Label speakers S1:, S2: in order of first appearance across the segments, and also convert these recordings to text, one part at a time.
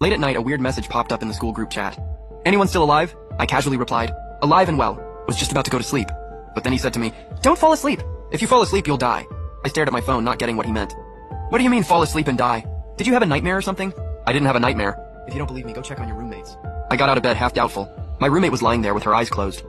S1: Late at night, a weird message popped up in the school group chat. "Anyone still alive?" I casually replied, "Alive and well." Was just about to go to sleep. But then he said to me, "Don't fall asleep. If you fall asleep, you'll die." I stared at my phone, not getting what he meant. "What do you mean fall asleep and die? Did you have a nightmare or something?" "I didn't have a nightmare. If you don't believe me, go check on your roommates." I got out of bed half doubtful. My roommate was lying there with her eyes closed,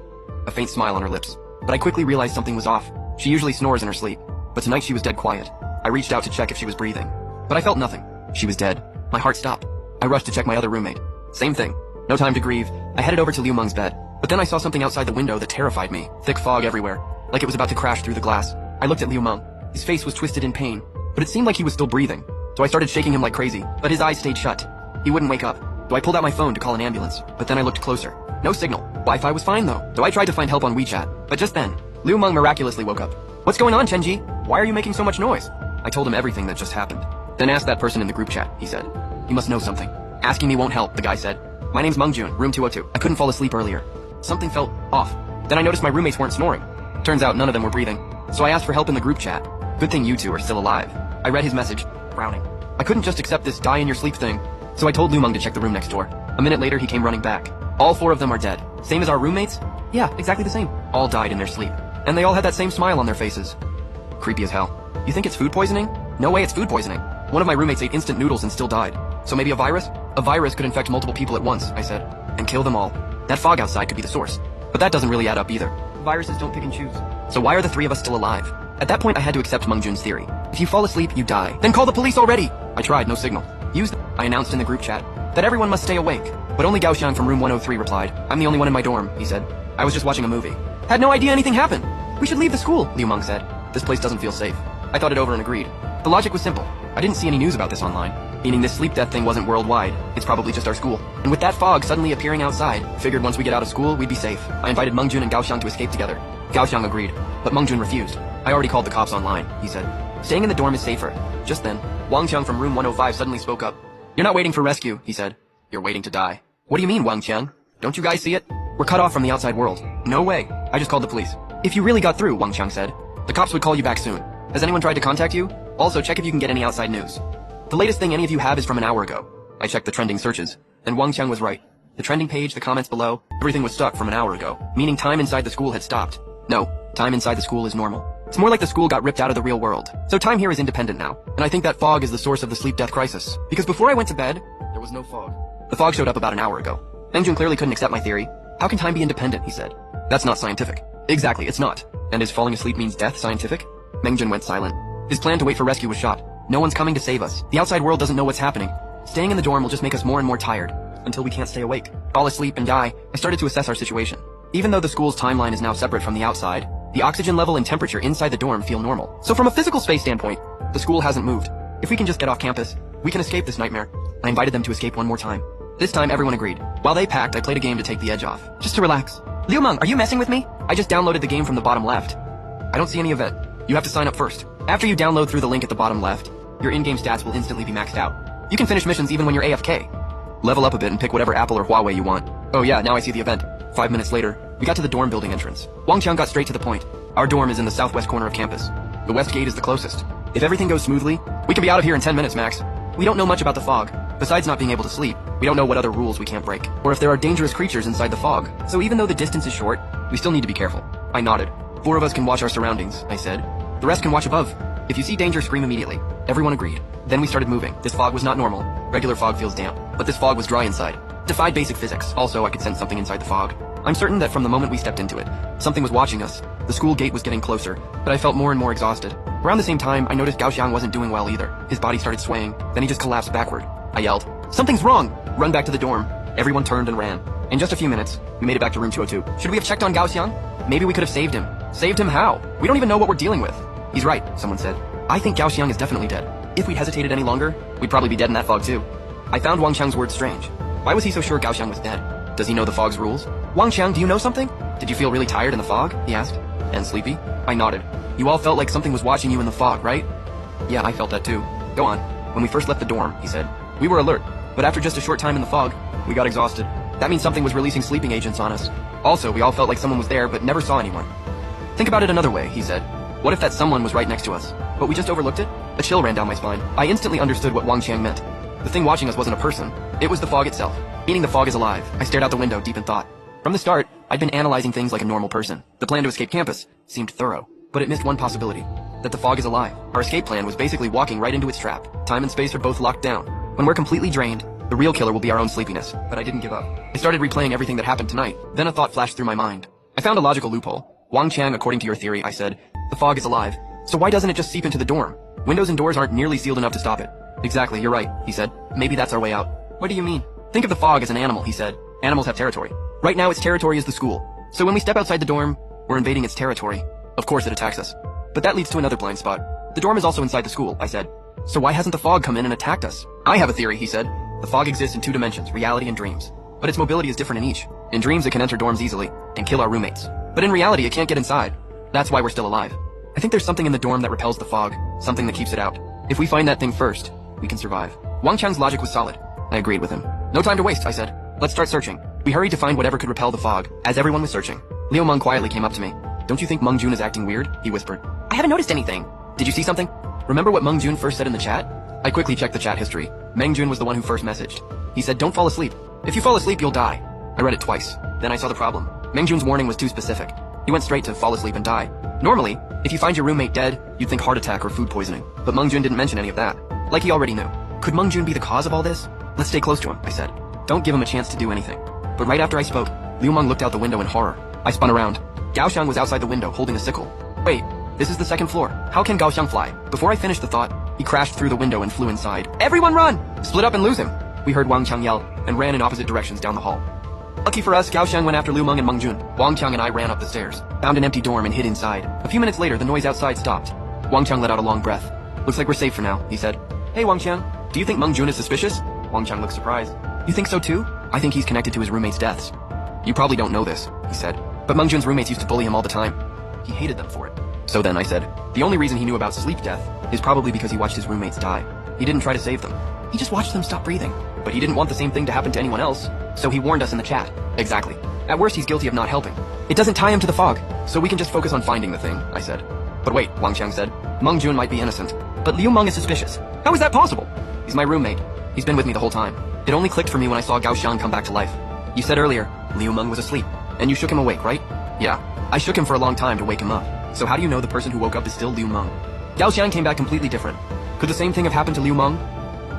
S1: a faint smile on her lips. But I quickly realized something was off. She usually snores in her sleep, but tonight she was dead quiet. I reached out to check if she was breathing, but I felt nothing. She was dead. My heart stopped. I rushed to check my other roommate. Same thing. No time to grieve. I headed over to Liu Meng's bed, but then I saw something outside the window that terrified me. Thick fog everywhere, like it was about to crash through the glass. I looked at Liu Meng. His face was twisted in pain, but it seemed like he was still breathing. So I started shaking him like crazy, but his eyes stayed shut. He wouldn't wake up. So I pulled out my phone to call an ambulance, but then I looked closer. No signal. Wi-Fi was fine though, so I tried to find help on WeChat. But just then, Liu Meng miraculously woke up. "What's going on, Chenjie? Why are you making so much noise?" I told him everything that just happened. "Then ask that person in the group chat," he said. "He must know something." "Asking me won't help," the guy said. "My name's Mengjun, room 202. I couldn't fall asleep earlier. Something felt off. Then I noticed my roommates weren't snoring. Turns out none of them were breathing. So I asked for help in the group chat. Good thing you two are still alive." I read his message, frowning. I couldn't just accept this die in your sleep thing. So I told Liu Meng to check the room next door. A minute later, he came running back. All 4 of them are dead. Same as our roommates? Yeah, exactly the same. All died in their sleep. And they all had that same smile on their faces. Creepy as hell. You think it's food poisoning? No way it's food poisoning. One of my roommates ate instant noodles and still died. So maybe a virus? A virus could infect multiple people at once, I said. And kill them all. That fog outside could be the source. But that doesn't really add up either. Viruses don't pick and choose. So why are the 3 of us still alive? At that point, I had to accept Mengjun's theory. If you fall asleep, you die. Then call the police already! I tried, no signal. I announced in the group chat that everyone must stay awake. But only Gaoxiang from room 103 replied. "I'm the only one in my dorm," he said. "I was just watching a movie." "Had no idea anything happened. We should leave the school," Liu Meng said. "This place doesn't feel safe." I thought it over and agreed. The logic was simple. I didn't see any news about this online, meaning this sleep death thing wasn't worldwide. It's probably just our school. And with that fog suddenly appearing outside, I figured once we get out of school, we'd be safe. I invited Mengjun and Gaoxiang to escape together. Gaoxiang agreed, but Mengjun refused. "I already called the cops online," he said. "Staying in the dorm is safer." Just then, Wang Qiang from room 105 suddenly spoke up. "You're not waiting for rescue," he said. "You're waiting to die." "What do you mean, Wang Qiang? Don't you guys see it? We're cut off from the outside world." "No way. I just called the police." "If you really got through," Wang Qiang said, "the cops would call you back soon. Has anyone tried to contact you? Also, check if you can get any outside news. The latest thing any of you have is from an hour ago." I checked the trending searches, and Wang Qiang was right. The trending page, the comments below, everything was stuck from an hour ago, meaning time inside the school had stopped. No, time inside the school is normal. It's more like the school got ripped out of the real world. So time here is independent now, and I think that fog is the source of the sleep-death crisis. Because before I went to bed, there was no fog. The fog showed up about an hour ago. Mengjun clearly couldn't accept my theory. "How can time be independent?" he said. "That's not scientific." "Exactly, it's not. And is falling asleep means death scientific?" Mengjun went silent. His plan to wait for rescue was shot. No one's coming to save us. The outside world doesn't know what's happening. Staying in the dorm will just make us more and more tired, until we can't stay awake. Fall asleep and die. I started to assess our situation. Even though the school's timeline is now separate from the outside, the oxygen level and temperature inside the dorm feel normal. So from a physical space standpoint, the school hasn't moved. If we can just get off campus, we can escape this nightmare. I invited them to escape one more time. This time everyone agreed. While they packed, I played a game to take the edge off, just to relax. "Liu Meng, are you messing with me?" "I just downloaded the game from the bottom left." "I don't see any event. You have to sign up first. After you download through the link at the bottom left, your in-game stats will instantly be maxed out. You can finish missions even when you're AFK. Level up a bit and pick whatever Apple or Huawei you want." "Oh yeah, now I see the event." 5 minutes later, we got to the dorm building entrance. Wang Qiang got straight to the point. Our dorm is in the southwest corner of campus. The west gate is the closest. If everything goes smoothly, we can be out of here in 10 minutes max. We don't know much about the fog. Besides not being able to sleep, we don't know what other rules we can't break, or if there are dangerous creatures inside the fog. So even though the distance is short, we still need to be careful. I nodded. 4 of us can watch our surroundings, I said. The rest can watch above. If you see danger, scream immediately. Everyone agreed. Then we started moving. This fog was not normal. Regular fog feels damp, but this fog was dry inside. Defied basic physics. Also, I could sense something inside the fog. I'm certain that from the moment we stepped into it, something was watching us. The school gate was getting closer, but I felt more and more exhausted. Around the same time, I noticed Gaoxiang wasn't doing well either. His body started swaying, then he just collapsed backward. I yelled, "Something's wrong! Run back to the dorm." Everyone turned and ran. In just a few minutes, we made it back to room 202. Should we have checked on Gaoxiang? Maybe we could have saved him. Saved him how? We don't even know what we're dealing with. "He's right," someone said. "I think Gaoxiang is definitely dead. If we'd hesitated any longer, we'd probably be dead in that fog too." I found Wang Qiang's words strange. Why was he so sure Gaoxiang was dead? Does he know the fog's rules? "Wang Qiang, do you know something? Did you feel really tired in the fog?" he asked. "And sleepy?" I nodded. "You all felt like something was watching you in the fog, right?" "Yeah, I felt that too." "Go on." "When we first left the dorm," he said, "we were alert, but after just a short time in the fog, we got exhausted. That means something was releasing sleeping agents on us. Also, we all felt like someone was there but never saw anyone." "Think about it another way," he said. "What if that someone was right next to us, but we just overlooked it?" A chill ran down my spine. I instantly understood what Wang Qiang meant. The thing watching us wasn't a person. It was the fog itself, meaning the fog is alive. I stared out the window, deep in thought. From the start, I'd been analyzing things like a normal person. The plan to escape campus seemed thorough, but it missed one possibility. That the fog is alive. Our escape plan was basically walking right into its trap. Time and space are both locked down. When we're completely drained, the real killer will be our own sleepiness. But I didn't give up. I started replaying everything that happened tonight. Then a thought flashed through my mind. I found a logical loophole. Wang Qiang, according to your theory, I said, the fog is alive. So why doesn't it just seep into the dorm? Windows and doors aren't nearly sealed enough to stop it. Exactly, you're right, he said. Maybe that's our way out. What do you mean? Think of the fog as an animal, he said. Animals have territory. Right now its territory is the school. So when we step outside the dorm, we're invading its territory. Of course it attacks us. But that leads to another blind spot. The dorm is also inside the school, I said. So why hasn't the fog come in and attacked us? I have a theory, he said. The fog exists in two dimensions, reality and dreams. But its mobility is different in each. In dreams it can enter dorms easily and kill our roommates. But in reality it can't get inside. That's why we're still alive. I think there's something in the dorm that repels the fog, something that keeps it out. If we find that thing first, we can survive. Wang Qiang's logic was solid. I agreed with him. No time to waste, I said. Let's start searching. We hurried to find whatever could repel the fog. As everyone was searching, Liu Meng quietly came up to me. Don't you think Meng Jun is acting weird? He whispered. I haven't noticed anything. Did you see something? Remember what Meng Jun first said in the chat? I quickly checked the chat history. Meng Jun was the one who first messaged. He said, don't fall asleep. If you fall asleep, you'll die. I read it twice. Then I saw the problem. Meng Jun's warning was too specific. He went straight to fall asleep and die. Normally, if you find your roommate dead, you'd think heart attack or food poisoning. But Meng Jun didn't mention any of that. Like he already knew. Could Meng Jun be the cause of all this? Let's stay close to him, I said. Don't give him a chance to do anything. But right after I spoke, Liu Meng looked out the window in horror. I spun around. Gao Xiang was outside the window holding a sickle. Wait, this is the second floor. How can Gao Xiang fly? Before I finished the thought, he crashed through the window and flew inside. Everyone run! Split up and lose him! We heard Wang Qiang yell and ran in opposite directions down the hall. Lucky for us, Gao Xiang went after Liu Meng and Meng Jun. Wang Qiang and I ran up the stairs, found an empty dorm and hid inside. A few minutes later, the noise outside stopped. Wang Qiang let out a long breath. Looks like we're safe for now, he said. Hey Wang Qiang, do you think Meng Jun is suspicious? Wang Qiang looked surprised. You think so too? I think he's connected to his roommates' deaths. You probably don't know this, he said. But Meng Jun's roommates used to bully him all the time. He hated them for it. So then, I said, the only reason he knew about sleep death is probably because he watched his roommates die. He didn't try to save them. He just watched them stop breathing. But he didn't want the same thing to happen to anyone else, so he warned us in the chat. Exactly. At worst, he's guilty of not helping. It doesn't tie him to the fog, so we can just focus on finding the thing, I said. But wait, Wang Qiang said. Meng Jun might be innocent, but Liu Meng is suspicious. How is that possible? He's my roommate. He's been with me the whole time. It only clicked for me when I saw Gao Xiang come back to life. You said earlier, Liu Meng was asleep, and you shook him awake, right? Yeah. I shook him for a long time to wake him up. So how do you know the person who woke up is still Liu Meng? Gao Xiang came back completely different. Could the same thing have happened to Liu Meng?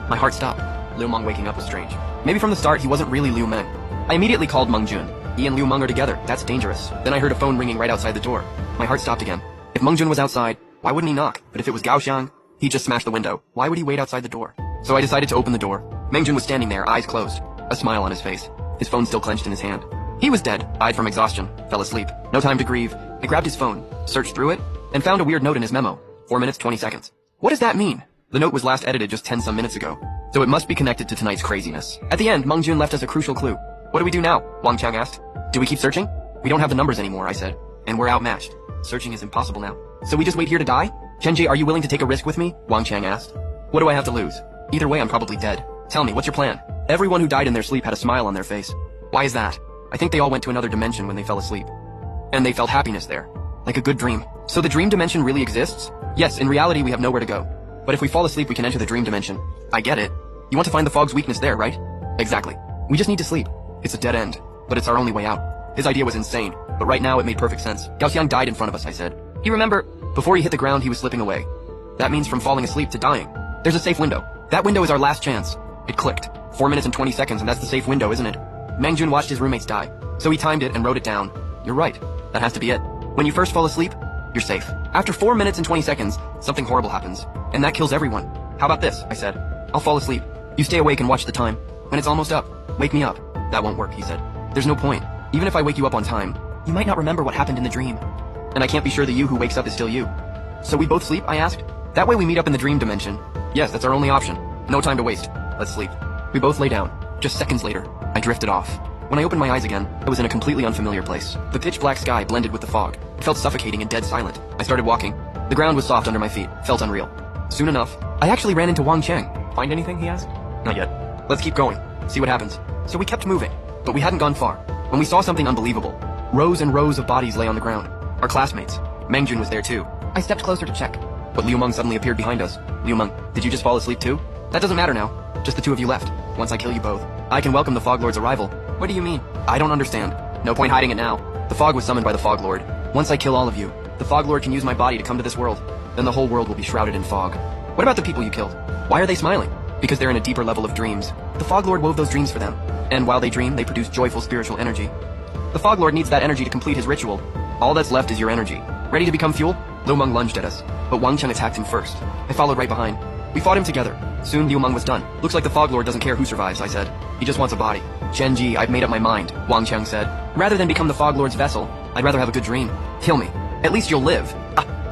S1: My heart stopped. Liu Meng waking up was strange. Maybe from the start he wasn't really Liu Meng. I immediately called Meng Jun. He and Liu Meng are together. That's dangerous. Then I heard a phone ringing right outside the door. My heart stopped again. If Meng Jun was outside, why wouldn't he knock? But if it was Gao Xiang, he'd just smash the window. Why would he wait outside the door? So I decided to open the door. Meng Jun was standing there, eyes closed, a smile on his face. His phone still clenched in his hand. He was dead, died from exhaustion, fell asleep. No time to grieve. I grabbed his phone, searched through it, and found a weird note in his memo. 4 minutes, 20 seconds. What does that mean? The note was last edited just 10 some minutes ago. So it must be connected to tonight's craziness. At the end, Meng Jun left us a crucial clue. What do we do now? Wang Qiang asked. Do we keep searching? We don't have the numbers anymore, I said. And we're outmatched. Searching is impossible now. So we just wait here to die? Chenjie, are you willing to take a risk with me? Wang Qiang asked. What do I have to lose? Either way, I'm probably dead. Tell me, what's your plan? Everyone who died in their sleep had a smile on their face. Why is that? I think they all went to another dimension when they fell asleep. And they felt happiness there. Like a good dream. So the dream dimension really exists? Yes, in reality we have nowhere to go. But if we fall asleep we can enter the dream dimension. I get it. You want to find the fog's weakness there, right? Exactly. We just need to sleep. It's a dead end. But it's our only way out. His idea was insane, but right now it made perfect sense. Gao Xiang died in front of us, I said. You remember, before he hit the ground he was slipping away. That means from falling asleep to dying. There's a safe window. That window is our last chance. It clicked. 4 minutes and 20 seconds and that's the safe window, isn't it? Meng Jun watched his roommates die. So he timed it and wrote it down. You're right. That has to be it. When you first fall asleep, you're safe. After 4 minutes and 20 seconds, something horrible happens. And that kills everyone. How about this? I said. I'll fall asleep. You stay awake and watch the time. When it's almost up, wake me up. That won't work, he said. There's no point. Even if I wake you up on time, you might not remember what happened in the dream. And I can't be sure the you who wakes up is still you. So we both sleep, I asked? That way we meet up in the dream dimension. Yes, that's our only option. No time to waste. Let's sleep. We both lay down. Just seconds later, I drifted off. When I opened my eyes again, I was in a completely unfamiliar place. The pitch black sky blended with the fog. It felt suffocating and dead silent. I started walking. The ground was soft under my feet. Felt unreal. Soon enough, I actually ran into Wang Qiang. Find anything, he asked? Not yet. Let's keep going. See what happens. So we kept moving. But we hadn't gone far when we saw something unbelievable. Rows and rows of bodies lay on the ground. Our classmates. Meng Jun was there too. I stepped closer to check. But Liu Meng suddenly appeared behind us. Liu Meng, did you just fall asleep too? That doesn't matter now. Just the two of you left. once I kill you both, I can welcome the Fog Lord's arrival. What do you mean? I don't understand. No point hiding it now. The fog was summoned by the Fog Lord. Once I kill all of you, the Fog Lord can use my body to come to this world. Then the whole world will be shrouded in fog. What about the people you killed? Why are they smiling? Because they're in a deeper level of dreams. The Fog Lord wove those dreams for them. And while they dream, they produce joyful spiritual energy. The Fog Lord needs that energy to complete his ritual. All that's left is your energy. Ready to become fuel? Liu Meng lunged at us, but Wang Cheng attacked him first. I followed right behind. We fought him together. Soon Liu Meng was done. Looks like the Fog Lord doesn't care who survives, I said. He just wants a body. Chenjie, I've made up my mind, Wang Cheng said. Rather than become the Fog Lord's vessel, I'd rather have a good dream. Kill me. At least you'll live.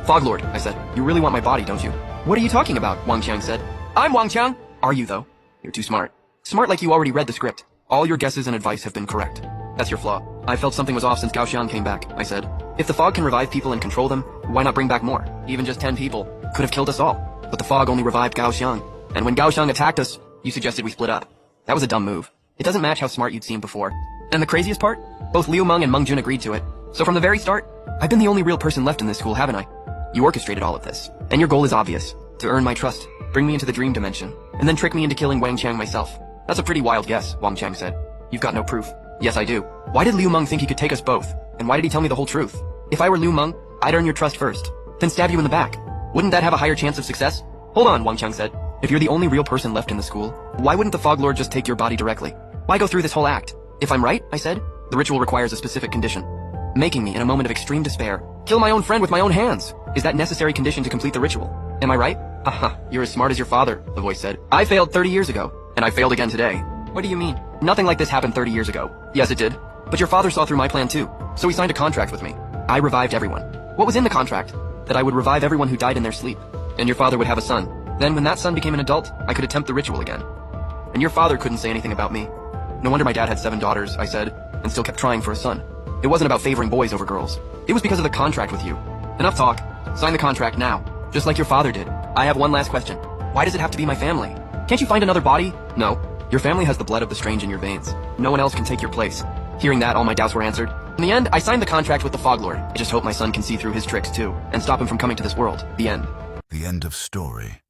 S1: Fog Lord, I said. You really want my body, don't you? What are you talking about? Wang Cheng said. I'm Wang Cheng. Are you, though? You're too smart. Smart like you already read the script. All your guesses and advice have been correct. That's your flaw. I felt something was off since Gao Xiang came back, I said. If the fog can revive people and control them, why not bring back more? Even just 10 people could have killed us all. But the fog only revived Gao Xiang. And when Gao Xiang attacked us, you suggested we split up. That was a dumb move. It doesn't match how smart you'd seemed before. And the craziest part? Both Liu Meng and Meng Jun agreed to it. So from the very start, I've been the only real person left in this school, haven't I? You orchestrated all of this. And your goal is obvious. To earn my trust, bring me into the dream dimension, and then trick me into killing Wang Cheng myself. That's a pretty wild guess, Wang Cheng said. You've got no proof. Yes, I do. Why did Liu Meng think he could take us both? And why did he tell me the whole truth? If I were Liu Meng, I'd earn your trust first, then stab you in the back. Wouldn't that have a higher chance of success? Hold on, Wang Cheng said. If you're the only real person left in the school, why wouldn't the Fog Lord just take your body directly? Why go through this whole act? If I'm right, I said, the ritual requires a specific condition. Making me, in a moment of extreme despair, kill my own friend with my own hands. Is that necessary condition to complete the ritual? Am I right? Haha, you're as smart as your father, the voice said. I failed 30 years ago, and I failed again today. What do you mean? Nothing like this happened 30 years ago. Yes, it did. But your father saw through my plan too, so he signed a contract with me. I revived everyone. What was in the contract? That I would revive everyone who died in their sleep, and your father would have a son. Then when that son became an adult, I could attempt the ritual again. And your father couldn't say anything about me. No wonder my dad had 7 daughters, I said, and still kept trying for a son. It wasn't about favoring boys over girls. It was because of the contract with you. Enough talk. Sign the contract now. Just like your father did. I have one last question. Why does it have to be my family? Can't you find another body? No. Your family has the blood of the strange in your veins. No one else can take your place. Hearing that, all my doubts were answered. In the end, I signed the contract with the Fog Lord. I just hope my son can see through his tricks too, and stop him from coming to this world. The end.
S2: The end of story.